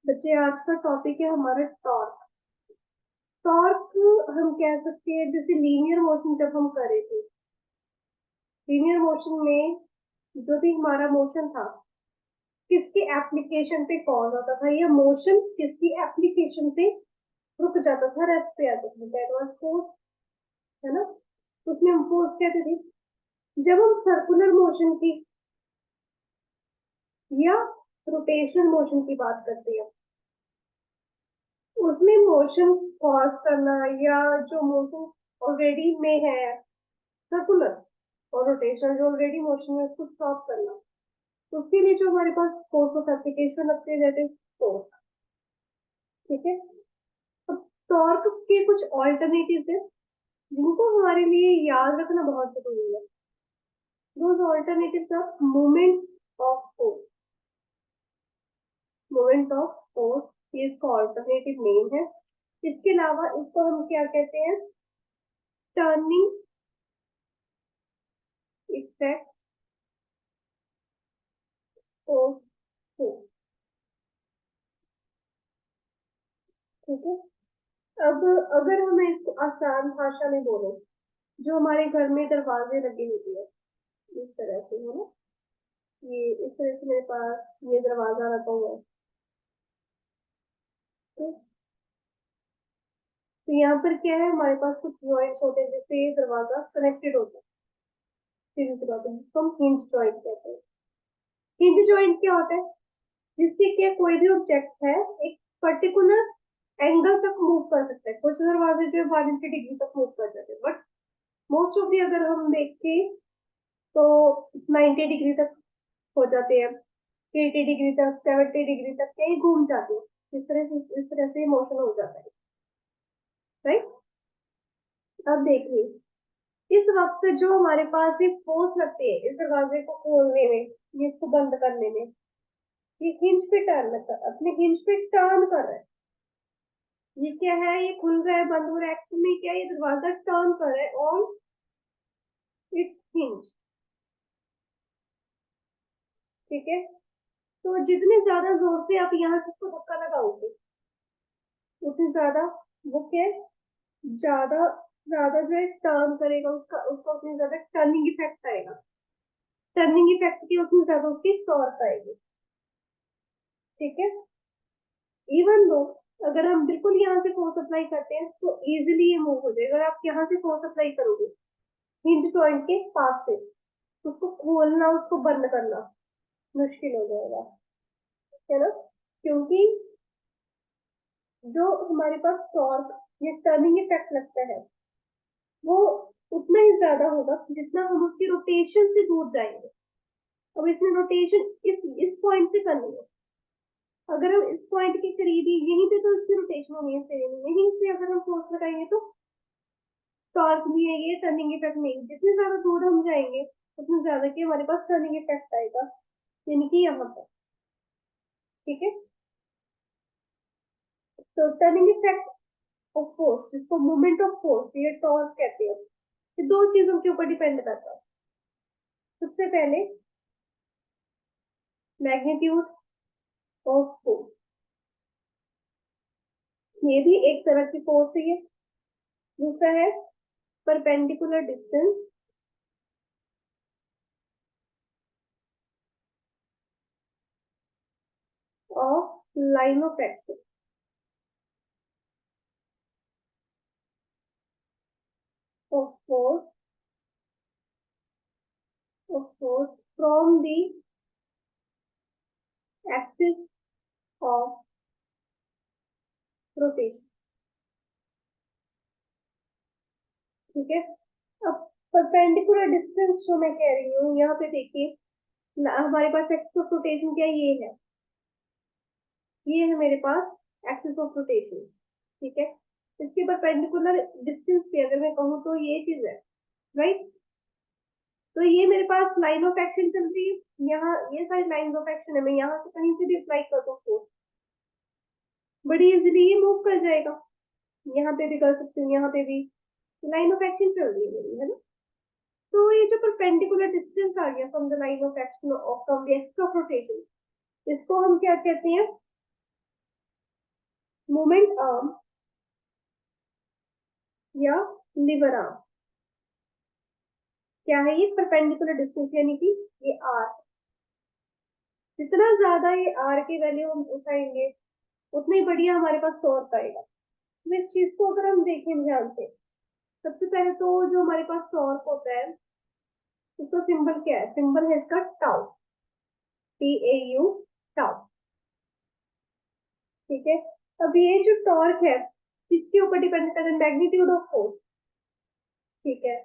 बच्चे आज का टॉपिक है हमारा टॉर्क। टॉर्क हम कह सकते हैं जैसे लीनियर मोशन जब हम कर रहे थे। लीनियर मोशन में जो भी हमारा मोशन था किसकी एप्लीकेशन पे कॉज होता था, या मोशन किसकी एप्लीकेशन पे रुक जाता था, रेस्ट पे आता था, दैट वाज फोर्स। है ना? उसमें हम फोर्स कहते थे। जब हम सर्कुलर मोशन की या रोटेशनल मोशन की बात करते हैं, उसमें मोशन कॉज करना या जो मोशन ऑलरेडी में है सर्कुलर और रोटेशनल जो ऑलरेडी मोशन है उसको स्टॉप करना, तो उसके लिए जो हमारे पास फोर्स ऑफ एप्लीकेशन लगते हैं जैसे फोर्स। ठीक है। अब टॉर्क के कुछ ऑल्टरनेटिव है जिनको हमारे लिए याद रखना बहुत जरूरी है। Those alternatives are moment of force. Moment of force ये इसका ऑल्टरनेटिव नेम है। इसके अलावा इसको हम क्या कहते हैं? Turning effect of force. ठीक है। अब अगर हमें इसको आसान भाषा में बोले, जो हमारे घर में दरवाजे लगे होते हैं इस तरह से, है ना? ये इस तरह से मेरे पास ये दरवाजा लगा हुआ है। ठीक? तो यहाँ पर क्या है, हमारे पास कुछ जॉइंट्स होते हैं जिससे ये दरवाजा कनेक्टेड होता है। सीधी सी बात है, जिसको हम हिंज जॉइंट कहते हैं। हिंज जॉइंट क्या होता है? जिससे क्या कोई भी ऑब्जेक्ट है एक पर्टिकुलर एंगल तक मूव कर सकता है। कुछ दरवाजे जो है 180 डिग्री तक मूव कर जाते हैं, बट मोस्ट ऑफ दी अगर हम देखें तो 90 डिग्री तक हो जाते हैं, 80 डिग्री तक, 70 डिग्री तक कहीं घूम जाते हैं। इस तरह से मोशन हो जाता है। राइट? अब देखिए, इस वक्त जो हमारे पास ये फोर्स लगती है इस दरवाजे को खोलने में, ये इसको बंद करने में, ये हिंज पे टर्न कर, अपने हिंज पे टर्न कर रहा है। ये क्या है? ये खुल रहा है, बंद हो रहा है, एक्चुअली क्या है? ये दरवाजा टर्न कर रहा है ऑन इट्स हिंज। ठीक है। तो जितने ज्यादा जोर से आप यहाँ से इसको धक्का लगाओगे उतनी ज्यादा वो क्या है, ज्यादा ज्यादा जो है टर्न करेगा, उसका उसका उतनी ज्यादा टर्निंग इफेक्ट आएगा। टर्निंग इफेक्ट की उतनी ज्यादा उसकी टॉर्क आएगी। ठीक है। इवन दो अगर हम बिल्कुल यहाँ से फोर्स अप्लाई करते हैं तो इजीली ये मूव हो जाएगा। अगर आप यहाँ से फोर्स अप्लाई करोगे हिंज जॉइंट के पास से, उसको खोलना उसको बंद करना मुश्किल हो जाएगा। है ना? क्योंकि जो हमारे पास टॉर्क या टर्निंग इफेक्ट लगता है वो उतना ही ज्यादा होगा जितना हम उसकी रोटेशन से दूर जाएंगे। अब इसमें रोटेशन इस पॉइंट से करनी है। अगर हम इस पॉइंट के करीब ही यहीं पे तो इसकी रोटेशन होनी है, यहीं से अगर हम फोर्स लगाएंगे तो टॉर्क भी है, ये टर्निंग इफेक्ट नहीं। जितने ज्यादा दूर हम जाएंगे उतने ज्यादा की हमारे पास टर्निंग इफेक्ट आएगा, यानी कि यहाँ पर। ठीक है। तो टर्निंग इफेक्ट ऑफ फोर्स, जिसको मोमेंट ऑफ फोर्स ये टॉर्क कहते हैं, ये दो चीजों के ऊपर डिपेंड करता है। सबसे पहले मैग्नीट्यूड ऑफ फोर्स, ये भी एक तरह की फोर्स है। दूसरा है perpendicular distance of line of action of force from the axis of rotation. ठीक है। अब परपेंडिकुलर डिस्टेंस जो मैं कह रही हूँ, यहाँ पे देखिए हमारे पास एक्सिस ऑफ रोटेशन क्या है? ये है मेरे पास एक्सिस ऑफ रोटेशन। ठीक है। इसके परपेंडिकुलर डिस्टेंस पे अगर मैं कहूँ तो ये चीज है। राइट? तो ये मेरे पास लाइन ऑफ एक्शन चल रही है, यहाँ ये सारी लाइन ऑफ एक्शन है। मैं यहाँ से कहीं से भी अप्लाई कर सकती हूँ, बड़ी इजीली ये मूव कर जाएगा। यहाँ पे भी कर सकती हूँ, यहाँ पे भी लाइन ऑफ एक्शन चल रही है मेरी, है ना? तो ये जो परपेंडिकुलर डिस्टेंस आ गया from the line of action of from the axis of rotation, इसको हम क्या कहते हैं? मोमेंट आर्म या लीवर आर्म, क्या है ये? परपेंडिकुलर डिस्टेंस, यानी कि ये आर, जितना ज्यादा ये आर की वैल्यू हम उठाएंगे उतना ही बढ़िया हमारे पास टॉर्क आएगा। तो इस चीज को अगर हम देखें ध्यान से, सबसे पहले तो जो हमारे पास टॉर्क होता है उसका सिंबल क्या है? सिंबल है इसका टाउ, TAU, टाउ। ठीक है, अब ये जो टॉर्क है किसके ऊपर डिपेंड करता है? Magnitude of force. ठीक है,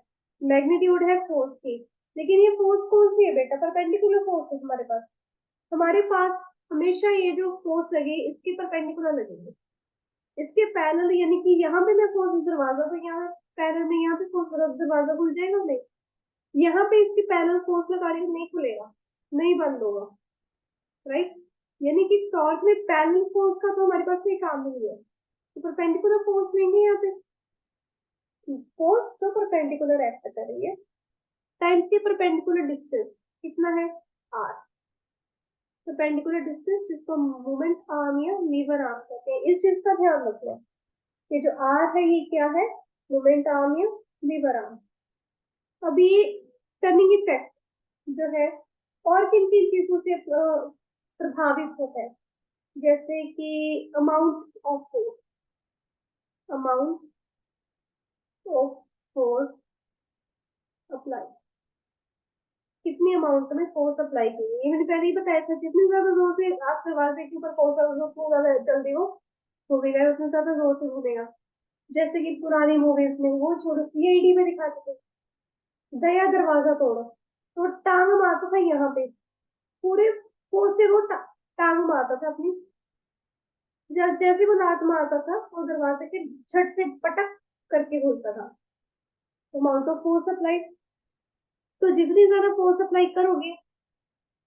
मैग्नीट्यूड है फोर्स की, लेकिन ये फोर्स कौन सी है बेटा? परपेंडिकुलर फोर्स है हमारे पास हमेशा ये जो फोर्स लगे इसके परपेंडिकुलर लगेगी, इसके पैरेलल, यानी कि यहाँ पे मैं फोर्स दरवाजा, तो यहाँ पैरेलल में यहाँ पे फोर्स दरवाजा खुल जाएगा नहीं, यहाँ पे इसकी पैरेलल फोर्स लगा रही नहीं खुलेगा, नहीं बंद होगा, राइट? यानी कि टॉर्क में पैरेलल फोर्स का तो हमारे पास कोई काम नहीं है, तो परपेंडिकुलर फोर्स लेंगे यहाँ पे, फोर्स तो परपेंडिकुलर एक्ट कर रही है, टाइम्स के परपेंडिकुलर डिस्टेंस कितना है? आर। परपेंडिकुलर डिस्टेंस जिसको मोमेंट आर्म या लीवर आर्म कहते हैं, इस चीज का ध्यान रखना। ये जो आर है ये क्या है? मोमेंट आर्म या लीवर आर्म। अभी टर्निंग इफेक्ट जो है और किन किन चीजों से प्रभावित होता है? जैसे कि amount of force, amount of force apply, कितनी अमाउंट में फोर्स अप्लाई की है, ये मैंने पहले ही बताया था, जितनी ज्यादा जोर से आप दरवाजे के ऊपर फोर्स उतना ज्यादा जल्दी वो घूमेगा, उतना ज्यादा जोर से घूमेगा। जैसे कि पुरानी मूवीज में वो छोड़ो, CID में दिखाते थे, दया दरवाजा तोड़ो, तो टांग मारता था यहाँ पे, पूरे फोर्स से वो टांग मारता था अपनी, जब जैसे वो लात मारता था वो दरवाजे के झट से पटक करके घुसता था। अमाउंट ऑफ फोर्स अप्लाई, तो जितनी ज्यादा फोर्स अप्लाई करोगे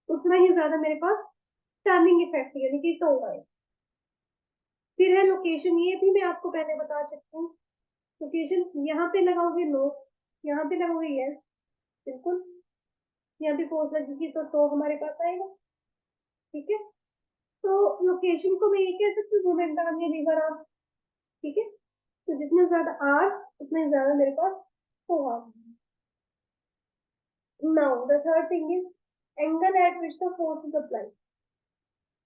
उतना ही ज्यादा मेरे पास टर्निंग इफेक्ट यानी कि टोल आएगा। फिर है लोकेशन, ये भी मैं आपको पहले बता सकती हूँ। लोकेशन यहाँ पे लगाओगे नो, यहाँ पे लगाओगे यस, बिल्कुल, यहाँ पे फोर्स लगेगी तो हमारे पास आएगा। ठीक है, तो लोकेशन को मैं ये कह सकती हूँ मोमेंट आर्म या लीवर आर्म। ठीक है, तो जितना ज्यादा आर उतना ज्यादा मेरे पास होगा। Now the third thing is angle eight which the force is applied.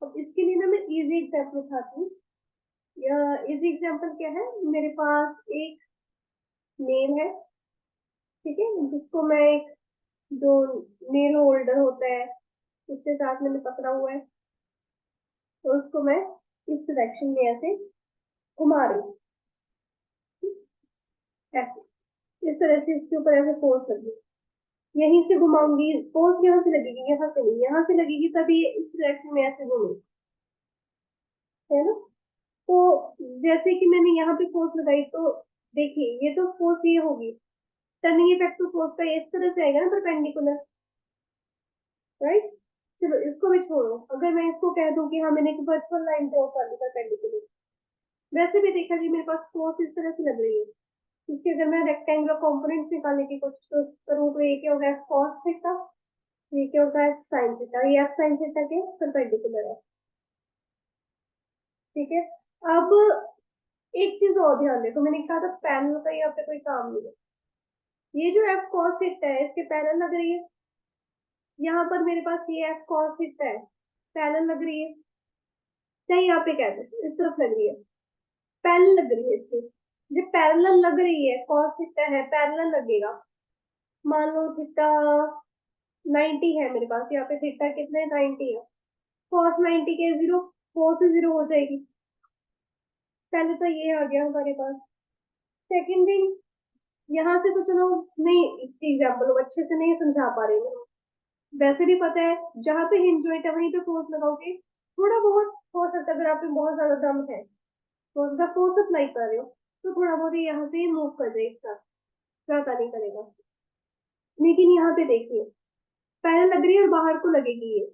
अब इसके लिए ना मैं इजी एग्जाम्पल उठाती हूँ। इजी एग्जाम्पल क्या है? मेरे पास एक नेल है, ठीक है, जिसको मैं एक, जो नेल होल्डर होता है उसके साथ मैंने पकड़ा हुआ है, तो उसको मैं इस डायरेक्शन में ऐसे घुमा रही हूँ, ऐसे इस तरह से इसके ऊपर ऐसे फोर्स लगी, यहीं से घुमाऊंगी, फोर्स यहाँ से लगेगी, यहाँ से नहीं, यहाँ से लगेगी तभी ये इस डायरेक्शन में ऐसे घूमेगी, है ना? तो जैसे कि मैंने यहाँ पे फोर्स लगाई, तो देखिए ये तो फोर्स ये होगी, टर्निंग इफेक्ट तो फोर्स का इस तरह से आएगा ना, परपेंडिकुलर, राइट? चलो इसको भी छोड़ो, अगर मैं इसको कह दूं कि हाँ मैंने एक वर्चुअल लाइन ड्रॉ कर दी परपेंडिकुलर, वैसे भी देखा जी मेरे पास फोर्स इस तरह से लग रही है, क्योंकि अगर मैं रेक्टेंगुलर कंपोनेंट निकालने की कोशिश करूँ तो ये क्या होगा? कॉस थीटा, ये क्या होगा? साइन थीटा, ये एफ साइन थीटा के परपेंडिकुलर है। ठीक है, अब एक चीज और ध्यान देखो, मैंने कहा था पैरेलल का यहाँ पे कोई काम नहीं है, ये जो एफ कॉस थीटा है इसके पैरेलल लग रही है, यहाँ पर मेरे पास ये एफ कॉस थीटा है, पैरेलल लग रही है, चाहे यहाँ पे कह दो इस तरफ लग रही है, पैरेलल लग रही है इसके, जब पैरेलल लग रही है, कॉस थीटा है, पैरेलल लगेगा, मान लो थीटा 90 है मेरे पास, यहाँ पे थीटा कितने 90 है, कॉस 90 के जीरो, फोर से जीरो हो जाएगी, पहले तो ये आ गया हमारे पास। सेकंड थिंग, यहाँ से तो चलो नहीं, इसकी एग्जाम्पल अच्छे से नहीं समझा पा रही हूँ, वैसे भी पता है जहाँ पे हिंज जॉइंट है वहीं पे फोर्स लगाओगे, थोड़ा बहुत हो सकता है, अगर आप में बहुत ज्यादा दम है तो उसका फोर्स अप्लाई कर रहे हो तो थोड़ा बहुत ही यहाँ से मूव कर दे, एक साथ ज्यादा नहीं करेगा। लेकिन यहाँ पे देखिए पहले लग रही है और बाहर को लगेगी ये,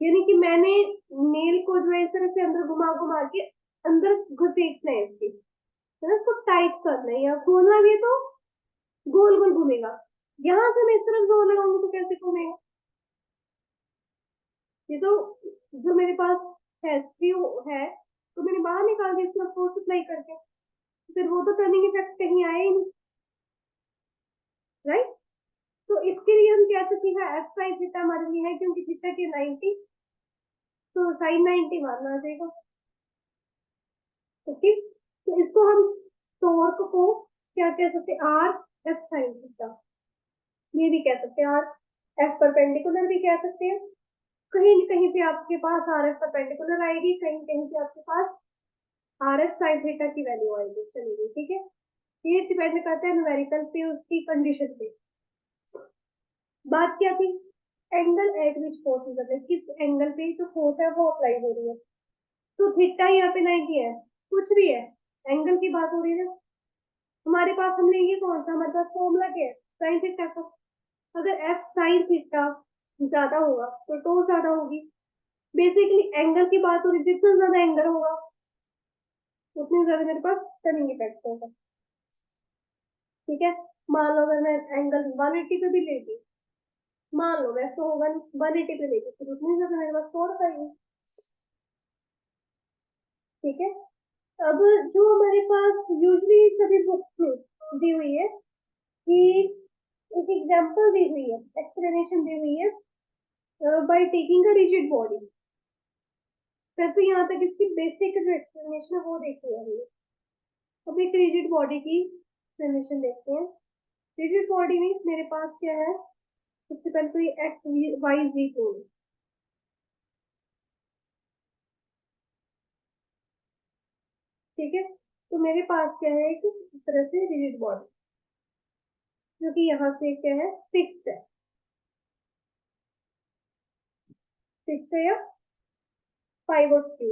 यानी कि मैंने नेल को जो है इस तरह से अंदर घुमा घुमा के अंदर घुसेटना है इसके, है ना, इसको टाइट करना है, या खोलना भी है तो गोल गोल घूमेगा, यहाँ से मैं इस तरफ जोर लगाऊंगी तो कैसे घूमेगा? ये तो जो मेरे पास है स्क्रू है, तो मैंने बाहर निकाल दिया इसमें फोर्स अप्लाई करके, फिर वो तो टर्निंग इफेक्ट कहीं आया ही नहीं, राइट। तो इसके लिए हम कह सकते हैं एफ साइन थीटा हमारे लिए है, क्योंकि थीटा के 90, तो साइन 90 मानना आ जाएगा। ओके, तो इसको हम टॉर्क को क्या कह सकते हैं, आर एफ साइन थीटा, ये भी कह सकते हैं, आर एफ परपेंडिकुलर भी कह सकते हैं। कहीं कहीं पे आपके पास आर एफ परपेंडिकुलर आएगी, कहीं कहीं पे आपके पास आर एफ साइन थीटा की वैल्यू आएगी, चलिए ठीक है। ये डिपेंड करता है न्यूमेरिकल पे, उसकी कंडीशन पे। बात क्या थी, angle eight which force is applied, किस एंगल पे जो फोर्स है वो अप्लाई हो रही है। तो थीटा यहाँ पे 90 है, कुछ भी है, एंगल की बात हो रही है ना। हमारे पास हम लेंगे कौन सा, हमारे पास फॉर्मूला क्या है, साइन थीटा का। अगर एफ साइन थीटा ज्यादा होगा तो टो ज्यादा होगी। बेसिकली एंगल की बात हो रही है, जितना ज्यादा एंगल होगा उतनी ज्यादा मेरे पास टर्निंग इफेक्ट होगा। ठीक है, मान लो अगर मैं एंगल 180 पे भी लेगी, मान लो वैसे तो होगा 180 पे लेगी, फिर उतनी ज्यादा मेरे पास फोड़ पाएगी। ठीक है, अब जो हमारे पास यूजली सभी बुक्स में दी हुई है कि एक एग्जांपल दी हुई है, एक्सप्लेनेशन दी हुई है by taking a rigid body. वैसे यहाँ तक इसकी बेसिक जो एक्सप्लेनेशन है वो देखी है हमने। अब एक रिजिड बॉडी की एक्सप्लेनेशन देखते हैं। रिजिड बॉडी में मेरे पास क्या है, सबसे पहले तो ये एक्स वाई जी कोण, ठीक है। तो मेरे पास क्या है, कि इस तरह से रिजिड बॉडी जो कि यहाँ से क्या है, फिक्स है या पाइवोट की।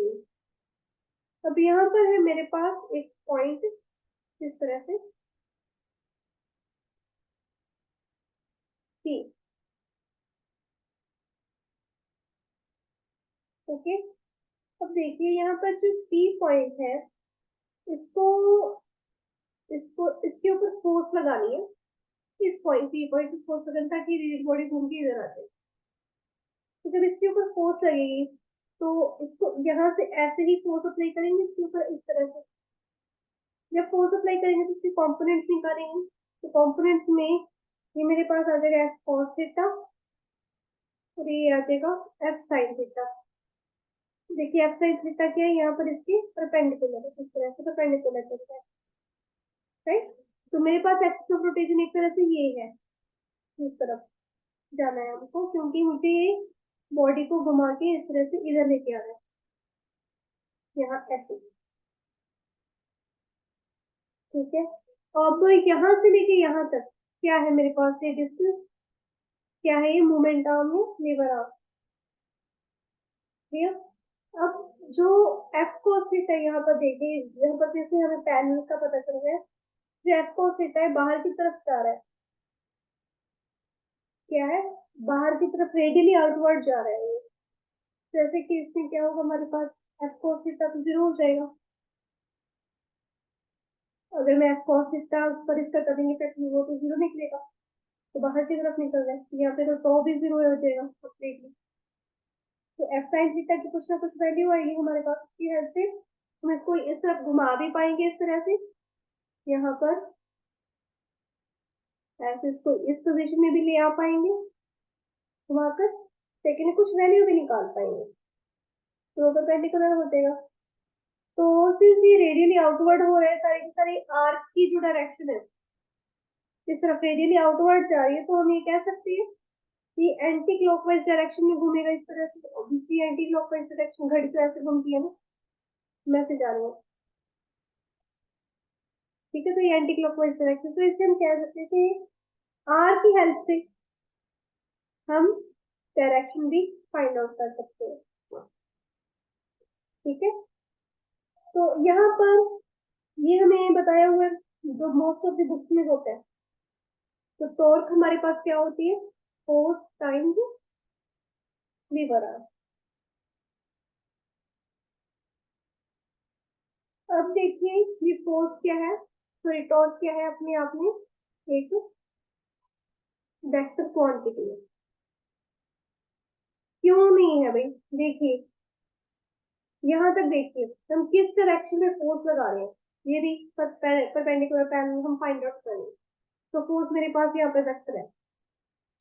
अब यहाँ पर है मेरे पास एक पॉइंट इस तरह से सी। ओके, अब देखिए यहाँ पर जो पी पॉइंट है, इसको इसको इसके ऊपर फोर्स लगानी है। इस पॉइंट पी पॉइंट पे फोर्स लगाना ताकि रिजिड बॉडी घूम के इधर आ जाए। तो जब इसके ऊपर फोर्स लगेगी तो इसको यहाँ से ऐसे ही फोर्स अप्लाई करेंगे इसके ऊपर इस तरह से। जब फोर्स अप्लाई करेंगे तो इसके कंपोनेंट्स निकालेंगे, तो कंपोनेंट्स में ये मेरे पास आ जाएगा एफ कॉस थीटा और ये आ जाएगा एफ साइन थीटा। देखिए एफ साइन थीटा क्या है, यहाँ पर इसके परपेंडिकुलर है, इस तरह से परपेंडिकुलर चलता है, राइट। तो मेरे पास एक्सिस ऑफ रोटेशन एक तरह से ये है, इस तरफ जाना है हमको, क्योंकि मुझे ये बॉडी को घुमा के इस तरह से इधर लेके आना है, यहाँ ऐसे। ठीक है, अब यहाँ से लेके यहाँ तक क्या है मेरे पास, ये डिस्टेंस क्या है, ये मोमेंट आर्म है, लीवर आर्म। ठीक है, अब जो एफ कोस थीटा है यहाँ पर देखिए, यहाँ पर जैसे हमें पैनल का पता चल रहा है, जो एफ कोस थीटा है बाहर की तरफ जा रहा है, क्या है, बाहर की तरफ रेडियली आउटवर्ड जा रहा है ये। जैसे कि इसमें क्या होगा, हमारे पास एफ कोस थीटा तो जीरो हो जाएगा। अगर मैं एफ कोस थीटा पर इसका टर्निंग इफेक्ट वो तो जीरो निकलेगा, तो बाहर की तरफ निकल रहा है, यहाँ पे तो टॉ भी जीरो हो जाएगा कंप्लीटली। तो एफ साइन थीटा की कुछ ना कुछ वैल्यू आएगी हमारे पास, उसकी हेल्प से हम इसको इस तरफ घुमा भी पाएंगे इस तरह से, यहाँ पर ऐसे इसको इस पोजीशन में भी ले आ पाएंगे घुमाकर, सेकंड कुछ वैल्यू भी निकाल पाएंगे, तो परपेंडिकुलर हो जाएगा। तो सिंस ये रेडियली आउटवर्ड हो रहा है, सारी की सारी आर्क की जो डायरेक्शन है इस तरफ रेडियली आउटवर्ड जा रही है, तो हम ये कह सकते हैं कि एंटी क्लॉकवाइज डायरेक्शन में घूमेगा इस तरह से। ऑब्वियसली एंटी क्लॉकवाइज डायरेक्शन, घड़ी तो ऐसे घूमती है ना, मैं से जा रही हूँ, ठीक है। तो ये एंटी क्लॉकवाइज डायरेक्शन, तो इससे हम कह सकते हैं कि आर की हेल्प से हम डायरेक्शन भी फाइंड आउट कर सकते हैं। ठीक है, तो यहाँ पर ये हमें बताया हुआ है जो मोस्ट ऑफ द बुक्स में होता है। तो टॉर्क हमारे पास क्या होती है, फोर्स टाइम्स लीवर आर्म। अब देखिए ये फोर्स क्या है, सॉरी टॉर्क क्या है, अपने आप में एक वेक्टर क्वांटिटी है। क्यों नहीं है भाई, देखिए यहाँ तक देखिए हम किस डायरेक्शन में फोर्स लगा रहे हैं, ये भी परपेंडिकुलर पैरेलल हम फाइंड आउट करेंगे। तो फोर्स मेरे पास यहाँ पे वेक्टर है।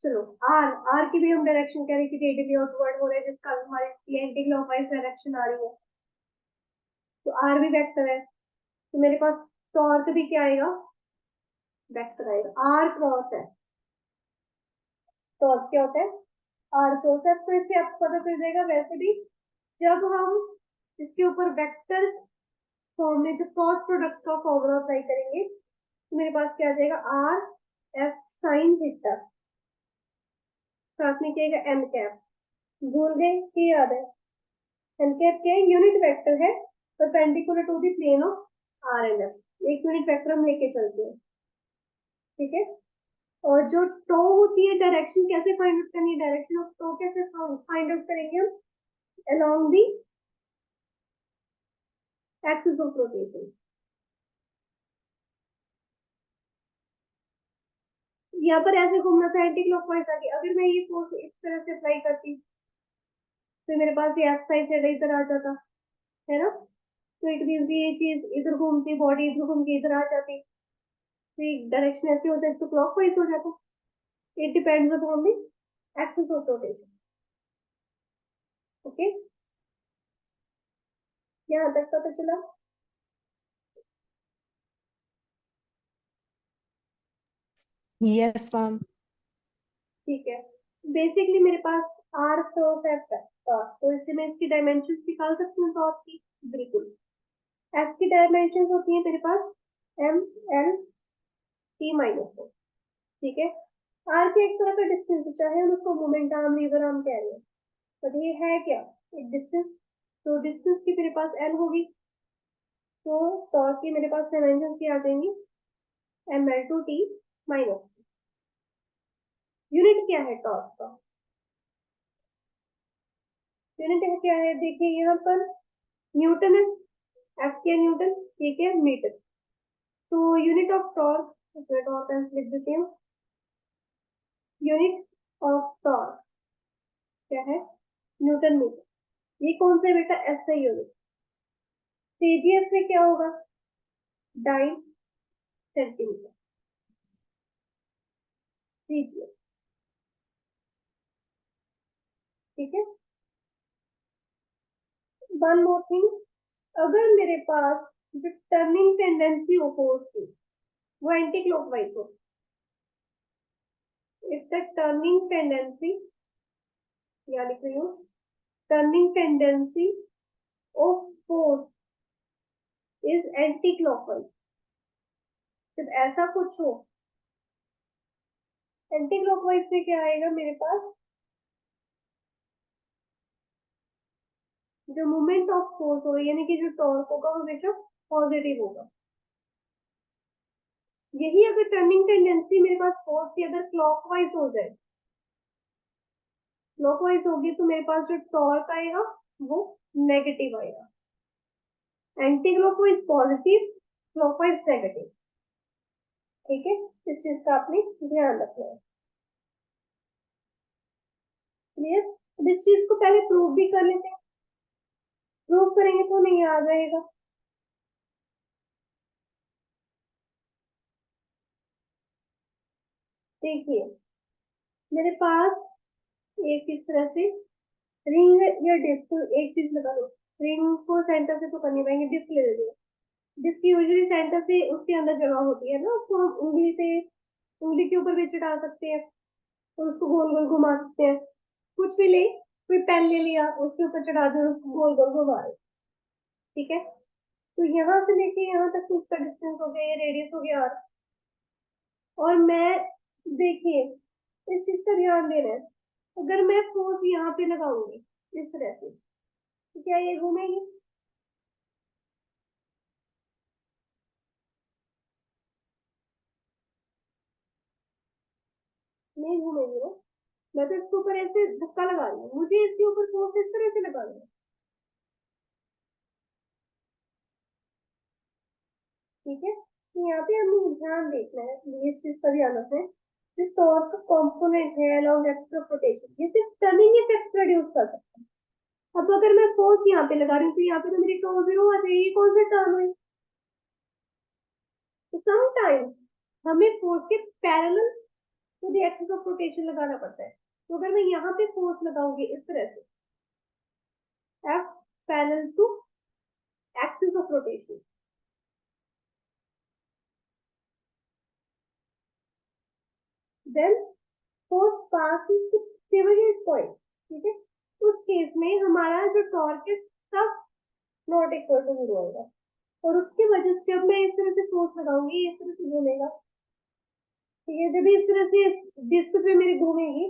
चलो आर, आर की भी हम डायरेक्शन कह रहे हैं कि रेडियली आउटवर्ड हो रहा है, जिसका हमारी एंटी क्लॉकवाइज डायरेक्शन आ रही है, तो आर भी वेक्टर है। तो मेरे पास टॉर्क भी क्या आएगा, वेक्टर आएगा। आर क्रॉस है, टॉर्क क्या होता है, आर क्रॉस है। तो इससे आपको पता चल जाएगा। वैसे भी जब हम इसके ऊपर वेक्टर फॉर्म में जो क्रॉस प्रोडक्ट का फॉर्मूला अप्लाई करेंगे तो मेरे पास क्या आ जाएगा, आर एफ साइन थीटा, साथ में क्या आएगा एन कैप। भूल गए कि याद है, एन कैप क्या है, यूनिट वेक्टर है perpendicular to the plane of r and F. एक यूनिट वेक्टर हम लेके चलते हैं, ठीक है। और जो टो होती है, डायरेक्शन कैसे फाइंड आउट करनी है, डायरेक्शन ऑफ टो कैसे फाइंड आउट करेंगे हम, along the axis of rotation. यहाँ पर ऐसे घूमना था एंटी क्लॉकवाइज आगे। अगर मैं ये फोर्स इस तरह से अप्लाई करती तो मेरे पास ये एफ साइड से इधर आ जाता है ना। तो इट मीन ये चीज इधर घूमती, बॉडी इधर घूम के इधर आ जाती, तो एक डायरेक्शन ऐसे हो जाती तो क्लॉकवाइज हो जाता। It depends upon the axis of rotation. Okay, यहाँ तक पता चला। Yes ma'am. ठीक है, बेसिकली मेरे पास आर क्रॉस एफ है टॉर्क, तो इससे मैं इसकी डायमेंशन निकाल सकती हूँ टॉर्क की। बिल्कुल, एफ की डायमेंशन होती है मेरे पास M L T minus O, ठीक है। आर के एक तरह का डिस्टेंस, चाहे हम उसको मोमेंट आर्म लीवर आर्म कह रहे हैं, पर ये है क्या, एक डिस्टेंस। तो डिस्टेंस की मेरे पास एल होगी, तो टॉर्क की मेरे पास डायमेंशन की आ जाएंगी M L two T minus. Unit क्या है टॉर्क का, यूनिट है क्या है, देखिए यहाँ पर न्यूटन है, एफ के न्यूटन, ठीक है, मीटर। तो यूनिट ऑफ टॉर्क, टॉर्क लिख देते हैं, यूनिट ऑफ टॉर्क क्या है, न्यूटन मीटर। ये कौन सा बेटा, ऐसा यूनिट। सीजीएस में क्या होगा, डाइन सेंटीमीटर, सीजीएस, ठीक है। वन मोर थिंग, अगर मेरे पास जो टर्निंग टेंडेंसी हो फोर्स की वो एंटी क्लॉकवाइज हो, इफ द टर्निंग टेंडेंसी, या लिख रही हूँ, turning tendency of force is anti clockwise, जब ऐसा कुछ हो, एंटी क्लॉकवाइज से क्या आएगा मेरे पास, जो मोमेंट ऑफ फोर्स हो यानी कि जो टॉर्क होगा वो हमेशा पॉजिटिव होगा। यही अगर टर्निंग टेंडेंसी मेरे पास फोर्स की अगर क्लॉकवाइज हो जाए, क्लॉकवाइज होगी तो मेरे पास जो टॉर्क आएगा वो नेगेटिव आएगा। Anti clockwise positive, clockwise negative, ठीक है। इस चीज का आपने ध्यान रखना है, क्लियर। अब इस चीज को पहले प्रूव भी कर लेते हैं, प्रूव करेंगे तो नहीं आ जाएगा। देखिए मेरे पास एक इस तरह से रिंग या डिस्क, एक चीज लगा लो, रिंग को सेंटर से तो कर नहीं पाएंगे, डिस्क ले लीजिए। डिस्क यूजुअली सेंटर से उसके अंदर जगह होती है ना, उसको हम उंगली से, उंगली के ऊपर भी चढ़ा सकते हैं और उसको गोल गोल घुमा सकते हैं। कुछ भी ले, कोई पेन ले लिया उसके ऊपर चढ़ा दिया, उसको गोल गोल घुमा रहे, ठीक है। तो यहाँ से लेके यहाँ तक उसका डिस्टेंस हो गया, ये रेडियस हो गया आर। और मैं, देखिए इस चीज का ध्यान देना है, अगर मैं फोर्स यहाँ पे लगाऊंगी इस तरह से, तो क्या ये घूमेगी, नहीं घूमेगी ना। मैं तो इसके ऊपर ऐसे धक्का लगा रही हूँ, मुझे इसके ऊपर फोर्स इस तरह से लगाना है, ठीक है। तो यहाँ पे हमें ध्यान देखना है, इस चीज का ध्यान रखना है, जो टॉर्क का कंपोनेंट है अलॉन्ग एक्सिस ऑफ रोटेशन, ये सिर्फ टर्निंग इफेक्ट प्रोड्यूस कर सकता है, अब अगर मैं फोर्स यहाँ पे लगा रही हूँ तो यहाँ पे तो मेरी टो जीरो आ जाएगी, ये कौन सा टर्म है? तो समटाइम्स हमें फोर्स के parallel to the axis of rotation लगाना पड़ता है। तो अगर मैं यहाँ पे फोर्स लगाऊंगी इस तरह से, F parallel to axis of rotation, then force passes to pivot point, ठीक है? उस केस में हमारा जो टॉर्क है सब नॉट इक्वल टू जीरो होगा, और उसकी वजह से जब मैं इस तरह से फोर्स लगाऊंगी इस तरह से घूमेगा, ठीक है? जब इस तरह से डिस्क पे मेरी घूमेगी,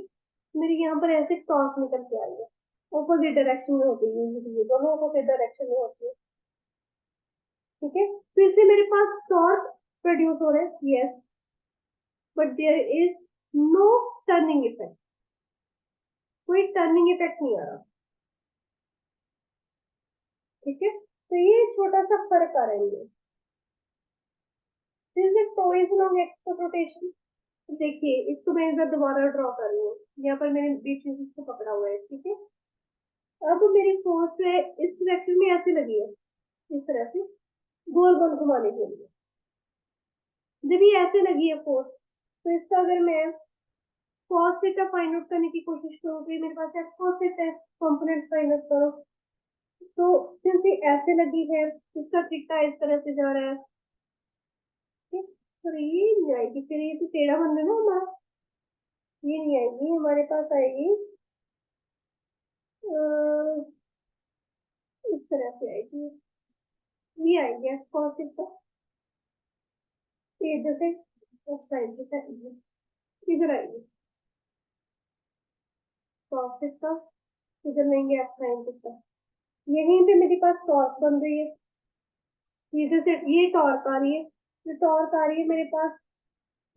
मेरी यहाँ पर ऐसे टॉर्क निकल के आएगा, ऑपोजिट डायरेक्शन में होती है, ये दोनों ऑपोजिट डायरेक्शन में होती है, ठीक है? तो इससे मेरे पास टॉर्क प्रोड्यूस हो रहा है, yes, but there is no turning effect, कोई टर्निंग इफेक्ट नहीं आ रहा, ठीक है? तो ये छोटा सा फर्क आ रहा है ये। This is toys long x rotation. देखिए इसको मैं इधर दोबारा ड्रॉ कर रही हूँ, यहाँ पर मैंने बीच में इसको पकड़ा हुआ है, ठीक है? अब मेरी फोर्स जो है इस डायरेक्शन में ऐसे लगी है, इस तरह से गोल गोल घुमाने के लिए। जब ये ऐसे लगी है फोर्स, तो इसका अगर मैं cos थीटा फाइंड आउट करने की कोशिश करूँ तो मेरे पास cos थीटा है, कंपोनेंट फाइंड आउट करो। तो सिंस ये ऐसे लगी है, इसका थीटा इस तरह से जा रहा है, ठीक? तो ये नहीं आएगी, फिर ये तो टेढ़ा बन रहा है ना हमारा, ये नहीं आएगी, हमारे पास आएगी इस तरह से आएगी, ये आएगी cos थीटा, ये जैसे साइन थीटा इधर आएगी cos थीटा, इधर लेंगे साइन थीटा, यहीं पे मेरे पास टॉर्क बन रही है, ये जैसे ये टॉर्क आ रही है, ये टॉर्क आ रही है मेरे पास,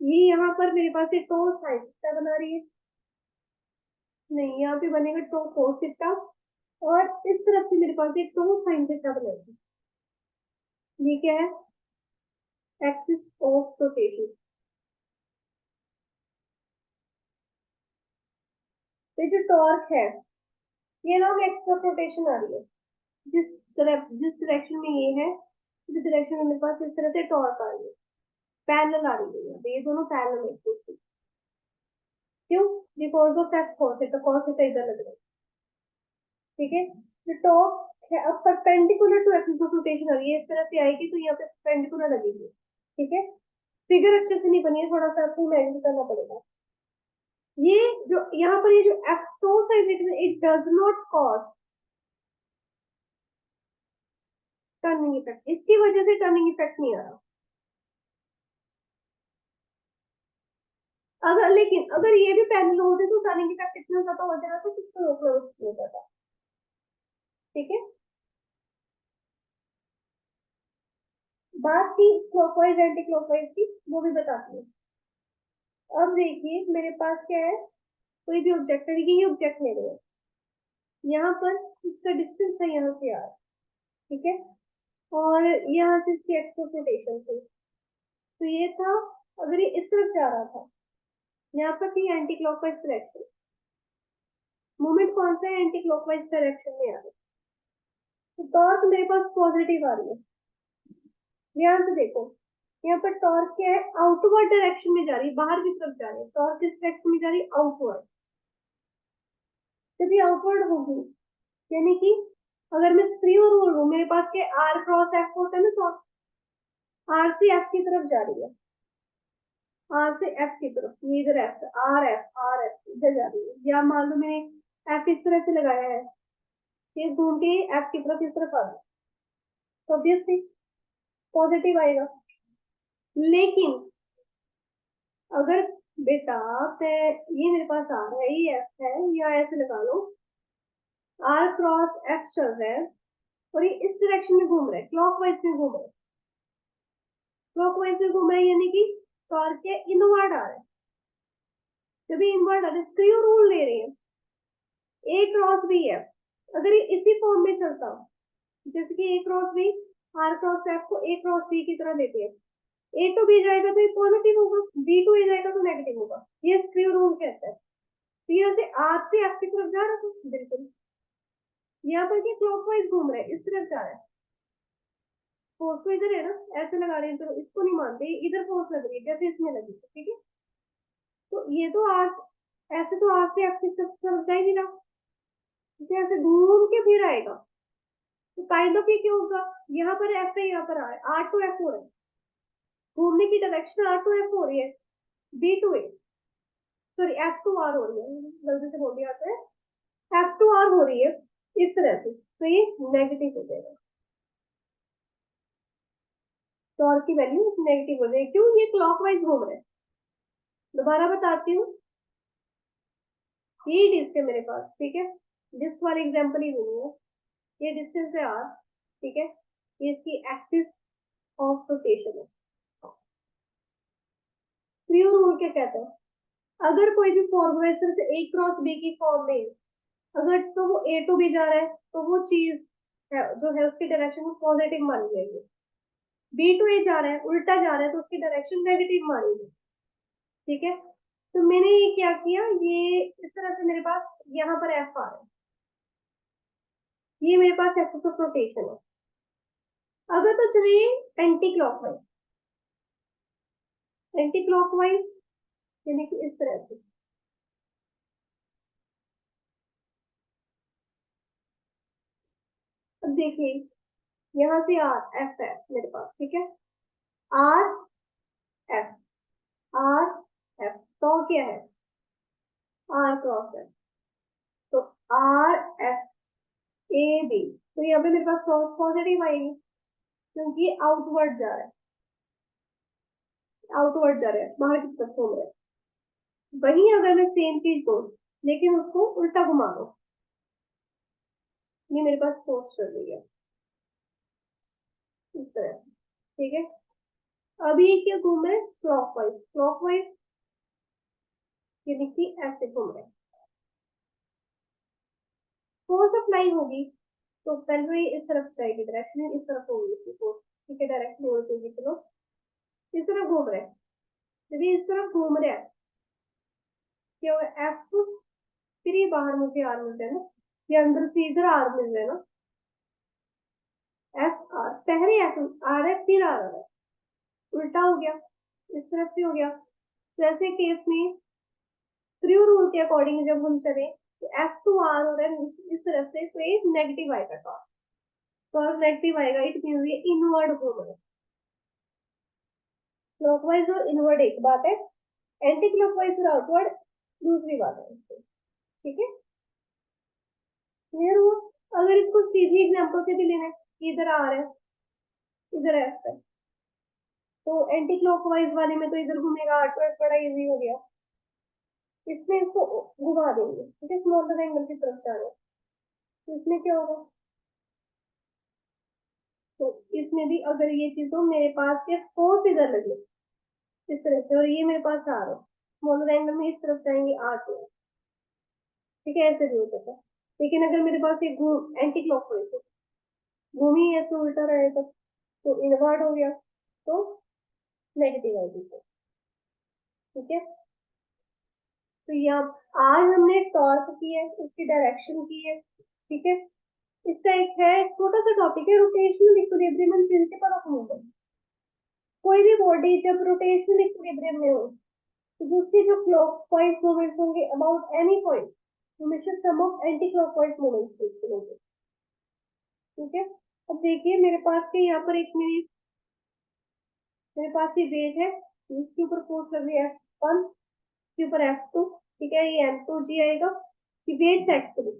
ये यहाँ पर मेरे पास ये टो साइन थीटा बना रही है, नहीं यहाँ पे बनेगा टो कोस थीटा, और इस तरफ से मेरे पास एक टो साइन थीटा बनेगी, ये क्या है? Axis of rotation. ये जो टॉर्क है ये लॉन्ग एक्सिस ऑफ रोटेशन आ रही है, जिस डायरेक्शन में ये है, इस डायरेक्शन में मेरे पास इस तरह से टॉर्क आ रही है, पैरेलल आ रही है, तो ये दोनों पैरेलल है, क्यों? Because of that cos theta, cos theta इधर लग रहा है, ठीक है? जो टॉप है अब perpendicular to axis of rotation आ रही है, इस तरह से आएगी तो यहाँ पे परपेंडिकुलर लगेगी, ठीक है? फिगर अच्छे से नहीं बनी है, थोड़ा सा आपको इमेजिन करना पड़ेगा। ये जो यहाँ पर ये जो F to side it does not cause turning effect, इसकी वजह से टर्निंग इफेक्ट नहीं आ रहा। अगर लेकिन अगर ये भी पैरेलल होते तो टर्निंग इफेक्ट इतना ज्यादा हो जाता तो किसको रोकना हो जाता, ठीक है? बात की क्लॉकवाइज एंटी क्लॉकवाइज की, वो भी बताती हूँ। अब देखिए मेरे पास क्या है, कोई भी ऑब्जेक्ट है, ये ऑब्जेक्ट ले रहे हैं, यहाँ पर इसका डिस्टेंस है यहाँ से आर, ठीक है? और यहाँ से इसकी एक्सिस रोटेशन थी, तो ये था, अगर ये इस तरफ जा रहा था, यहाँ पर थी एंटी क्लॉकवाइज डायरेक्शन, मूवमेंट कौन सा है? एंटी क्लॉकवाइज डायरेक्शन में आ रही है, तो टॉर्क मेरे पास पॉजिटिव आ रही है, ध्यान से देखो, यहाँ पर टॉर्क क्या है? आउटवर्ड डायरेक्शन में जा रही है, बाहर की तरफ जा रही है, टॉर्क किस डायरेक्शन में जा रही है? आउटवर्ड। जब ये आउटवर्ड होगी, यानी कि अगर मैं स्क्रू रोल हूँ, मेरे पास क्या आर क्रॉस एफ होता है ना, टॉर्क आर से एफ की तरफ जा रही है, आर से एफ की तरफ, ये इधर आर एफ इधर जा रही है, या मान लो मैंने एफ इस तरह से लगाया है, ये घूम के एफ की तरफ इस तरफ आ रहा है, तो ऑब्वियसली पॉजिटिव आएगा। लेकिन अगर बेटा ये मेरे पास आ रहा है, ये एफ है, या ऐसे लगा लो आर क्रॉस एफ चल रहा है, और ये इस डायरेक्शन में घूम रहा है, क्लॉकवाइज में घूम रहा है, क्लॉकवाइज में घूम रहा है, यानी कि टॉर्क के इनवर्ड आ रहा है, जब ये इनवर्ड आ रहा है, स्क्रू रूल ले रहे हैं, ए क्रॉस बी एफ, अगर ये इसी फॉर्म में चलता हो, जैसे कि A cross B, R cross F को ए क्रॉस बी की तरह लेते हैं, ए टू बी जाएगा तो ये पॉजिटिव होगा, बी टू ए जाएगा तो नेगेटिव होगा, ये स्क्रू रूल कहता है। तो यहाँ से आर से एफ की तरफ जा रहा था, बिल्कुल यहाँ पर क्या क्लॉकवाइज घूम रहा है, इस तरफ जा रहा है, फोर्स तो इधर है ना, ऐसे लगा रहे हैं तो इसको नहीं मानते, इधर फोर्स लग रही है जैसे इसमें लगी, ठीक है। तो ये तो आर, ऐसे तो आर से एक्सिस तरफ जा ही नहीं रहा, इसे ऐसे घूम के फिर आएगा, तो काइंड ऑफ ये क्या होगा, यहाँ पर एफ है, यहाँ पर आर, आर टू एफ हो रहा है, घूमने की डायरेक्शन आर टू एफ हो रही है, B to A, sorry F to R हो रही है, जल्दी से बोल दिया आता है, एफ टू आर हो रही है इस तरह से, तो ये नेगेटिव हो जाएगा, तो आर की वैल्यू नेगेटिव हो जाएगी, क्यों, ये क्लॉकवाइज घूम रहा है। दोबारा बताती हूँ, ये डिस्क है मेरे पास, ठीक है, डिस्क वाले एग्जाम्पल ही दूंगी मैं। ये डिस्टेंस है आर, ठीक है, ये इसकी एक्सिस ऑफ रोटेशन है। क्रियो रूल क्या कहता है, अगर कोई भी फॉर्मूला से ए क्रॉस बी की फॉर्म में, अगर तो वो ए टू बी जा रहा है तो वो चीज है जो है उसकी डायरेक्शन को पॉजिटिव मानी जाएगी, बी टू ए जा रहा है, उल्टा जा रहा है तो उसकी डायरेक्शन नेगेटिव मानी जाएगी, ठीक है। तो मैंने ये क्या किया, ये इस तरह से मेरे पास यहाँ पर एफ आ रहा है, ये मेरे पास एक्सिस ऑफ रोटेशन है। अगर तो चलिए एंटी क्लॉकवाइज, एंटी क्लॉकवाइज यानी कि इस तरह से, अब देखिए यहाँ से आर एफ है मेरे पास, ठीक है, आर एफ, आर एफ, तो क्या है, आर क्रॉस है, तो आर एफ ए बी, तो यहाँ पे मेरे पास क्रॉस पॉजिटिव आएगी, क्योंकि आउटवर्ड जा रहा है, आउटवर्ड जा रहा है, बाहर की तरफ घूम रहा है। वहीं अगर मैं सेम चीज दूँ लेकिन उसको उल्टा घुमा दो, ये मेरे पास फोर्स कर रही है इस तरह, ठीक है। अभी ये क्या घूम रहा है, क्लॉकवाइज, क्लॉकवाइज यानी कि ऐसे घूम रहा है, फोर्स अप्लाई होगी तो पहले ये इस तरफ जाएगी, डायरेक्शन इस तरफ होगी इसकी फोर्स, ठीक है, डायरेक्शन होगी, चलो इस तरफ घूम रहा है, जब ये इस तरफ घूम रहा है क्या होगा, एफ, फिर ये बाहर मुझे आर मिल रहा है ना, ये अंदर से इधर आर मिल रहा है ना, एफ आर, पहले एफ आर है फिर आर है, उल्टा हो गया, इस तरफ से हो गया। तो ऐसे केस में थ्रू रूल के अकॉर्डिंग जब हम चले तो एफ टू आर हो रहा है इस तरफ से, तो ये नेगेटिव आएगा, टॉर्क नेगेटिव आएगा, इट मीन ये इनवर्ड घूम रहा है। क्लॉकवाइज और इनवर्ड एक बात है, एंटी क्लॉकवाइज और आउटवर्ड दूसरी बात है, ठीक है, क्लियर हुआ। अगर इसको सीधी एग्जांपल से भी लेना है, इधर आ रहा है, इधर एफ है, तो एंटी क्लॉकवाइज वाले में तो इधर घूमेगा, आउटवर्ड बड़ा इजी हो गया, इसमें इसको घुमा देंगे, ठीक है, स्मॉलर एंगल की तरफ जा रहे हैं, तो इसमें क्या होगा, तो इसमें भी अगर ये चीज हो, मेरे पास ये फोर्स इधर लगे इस तरह से, और ये मेरे पास आ रहा है, स्मॉलर एंगल में इस तरफ जाएंगे आर टू, ठीक है, ऐसे भी हो सकता है। लेकिन अगर मेरे पास ये घूम एंटी क्लॉकवाइज घूमी है तो उल्टा रहेगा, तो इनवर्ड हो गया, तो नेगेटिव आएगी, ठीक है। तो यहाँ आज हमने टॉर्क की है, उसकी डायरेक्शन की है, ठीक है। इसका एक है छोटा सा टॉपिक है, rotational equilibrium and principle of movement. कोई भी बॉडी जब रोटेशनल इक्विलिब्रियम में हो तो उसके जो क्लॉकवाइज मूवमेंट्स होंगे अबाउट एनी पॉइंट, हमेशा सम ऑफ एंटी क्लॉकवाइज मूवमेंट्स होंगे, ठीक है। अब देखिए मेरे पास के यहाँ पर एक मेरे पास ये वेट है, इसके ऊपर फोर्स लग रही है F1, इसके ऊपर F2, ठीक है, ये M2G आएगा, ये वेट सेट करो,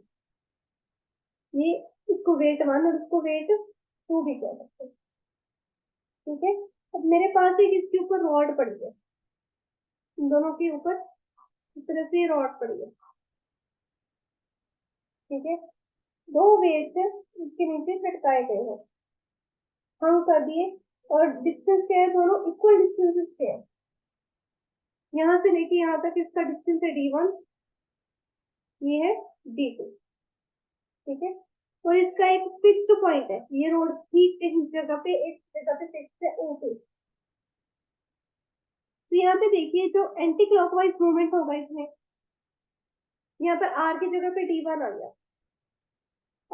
ये इसको वेट 1 और इसको वेट 2 भी कह सकते हैं, ठीक है। अब मेरे पास एक इसके ऊपर रॉड पड़ी है, इन दोनों के ऊपर इस तरह से रॉड पड़ी है, ठीक है, दो वेट इसके नीचे लटकाए गए हैं, हम कर दिए, और डिस्टेंस क्या है, दोनों इक्वल डिस्टेंसेस पे है, यहाँ से लेके यहाँ तक इसका डिस्टेंस है D1, ये है D2, ठीक है। और इसका एक फिक्स पॉइंट है, ये रोड ठीक इस जगह पे, एक जगह पे फिक्स है O पे। तो यहाँ पे देखिए जो एंटी क्लॉकवाइज मूवमेंट होगा इसमें, यहाँ पर R की जगह पे D1 आ गया,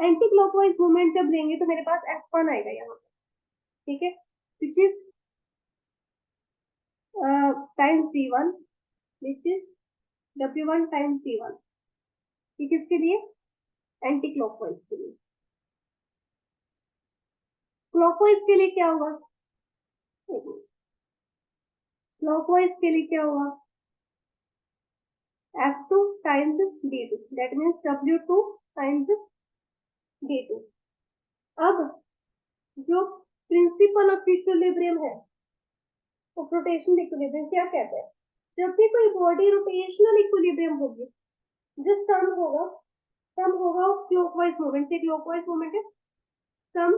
एंटी क्लॉकवाइज मूवमेंट जब लेंगे तो मेरे पास F1 आएगा यहाँ पे, ठीक है, which is times V1, which is W1 times V1। ये किसके लिए? एंटी क्लॉकवाइज के लिए। क्लॉकवाइज के लिए क्या होगा? क्लॉकवाइज के लिए क्या होगा? F2 times D2, that means W2 times D2। अब जो प्रिंसिपल ऑफ इक्विलिब्रियम है वो रोटेशनल इक्विलिब्रियम क्या कहते हैं? जब भी कोई बॉडी रोटेशनल इक्विलिब्रियम होगी, जो सम होगा ऑफ क्लॉकवाइज मूवमेंट से, क्लॉकवाइज मूवमेंट है, sum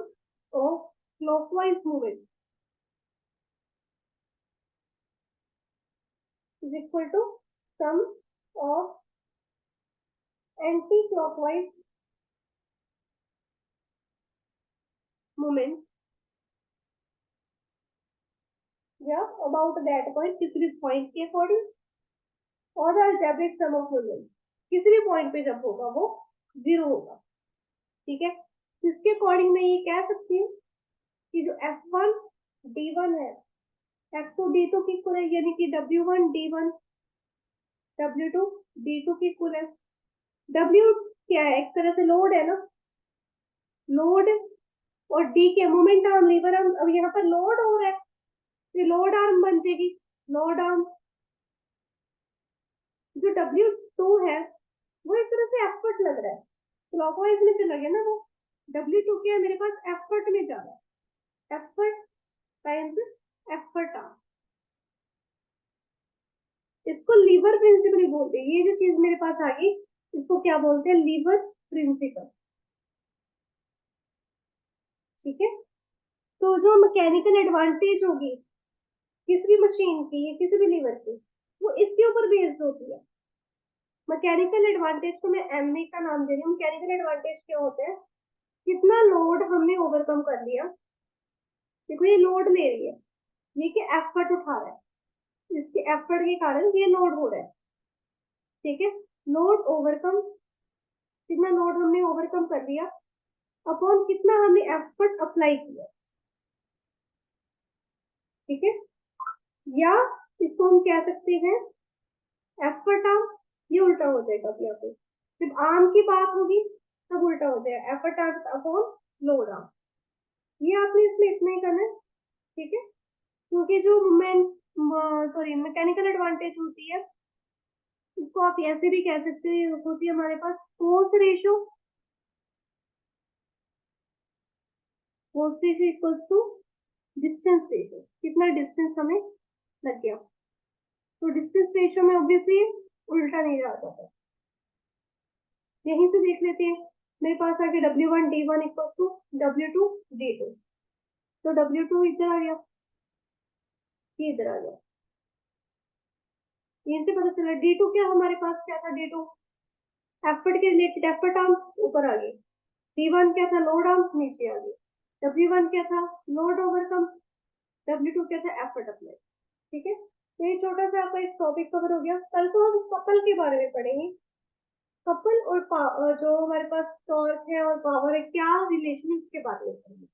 of clockwise movement is equal to sum of anti clockwise movement या अबाउट दैट पॉइंट, किसी भी पॉइंट के अकॉर्डिंग, और अलजेब्रिक सम ऑफ मूवमेंट किसी भी पॉइंट पे जब होगा वो 0 होगा, ठीक है। इसके अकॉर्डिंग मैं ये कह सकती हूँ कि जो F1 D1 है, F2 D2 की इक्वल है, यानी कि W1 D1 W2 D2 की इक्वल है। W क्या है? एक तरह से लोड है ना, लोड, और D के मोमेंट आर्म, लीवर आर्म। अब यहाँ पर लोड हो रहा है, ये लोड आर्म बन जाएगी, लोड आर्म। जो W2 है वो एक तरह से एफर्ट लग रहा है, क्लॉकवाइज में चला गया ना वो। W2 क्या है? मेरे पास एफर्ट में जा रहा है, एफर्ट टाइम्स एफर्ट आर्म। इसको लीवर प्रिंसिपल बोलते हैं। ये जो चीज मेरे पास आ गई, इसको क्या बोलते हैं? लीवर प्रिंसिपल, ठीक है। तो जो मैकेनिकल एडवांटेज होगी किसी भी मशीन की या किसी भी लीवर की, वो इसके ऊपर बेस्ड होती है। मैकेनिकल एडवांटेज को मैं MA का नाम दे रही हूँ। मैकेनिकल एडवांटेज क्या होते हैं? कितना लोड हमने ओवरकम कर लिया। देखो ये लोड ले रही है, ये कि एफर्ट उठा रहा है, इसके एफर्ट के कारण ये लोड हो रहा है, ठीक है। लोड ओवरकम, कितना लोड हमने ओवरकम कर लिया अपॉन कितना हमने एफर्ट अप्लाई किया, ठीक है। या इसको हम कह सकते हैं एफर्ट आर्म। ये उल्टा हो जाएगा अब यहाँ पे, जब आर्म की बात होगी तब उल्टा हो जाएगा, effort arm upon load arm. ये आपने इसमें इतना ही करना है, ठीक है। क्योंकि जो मोमेंट, सॉरी, मैकेनिकल एडवांटेज होती है, इसको आप ऐसे भी कह सकते हो, होती है हमारे पास force ratio, force ratio equals to distance ratio, कितना डिस्टेंस हमें लग गया। तो डिस्टेंस रेशियो में ऑब्वियसली उल्टा नहीं जा जाता। यहीं से देख लेते हैं, मेरे पास आ गया W1 D1 equals to W2 D2। तो W2 इधर आ गया, ये इधर आ गया, यहीं से पता चला। D2 क्या हमारे पास क्या था? D2 एफर्ट के रिलेटेड, एफर्ट आर्म ऊपर आ गई। D1 क्या था? लोड आर्म नीचे आ गई। W1 क्या था? Load overcome. W2 क्या था? एफर्ट अप्लाई, ठीक है। तो ये छोटा सा आपका एक टॉपिक कवर हो गया। कल को हम कपल के बारे में पढ़ेंगे। कपल और जो हमारे पास टॉर्क है और पावर है, क्या रिलेशन है, इसके बारे में पढ़ेंगे।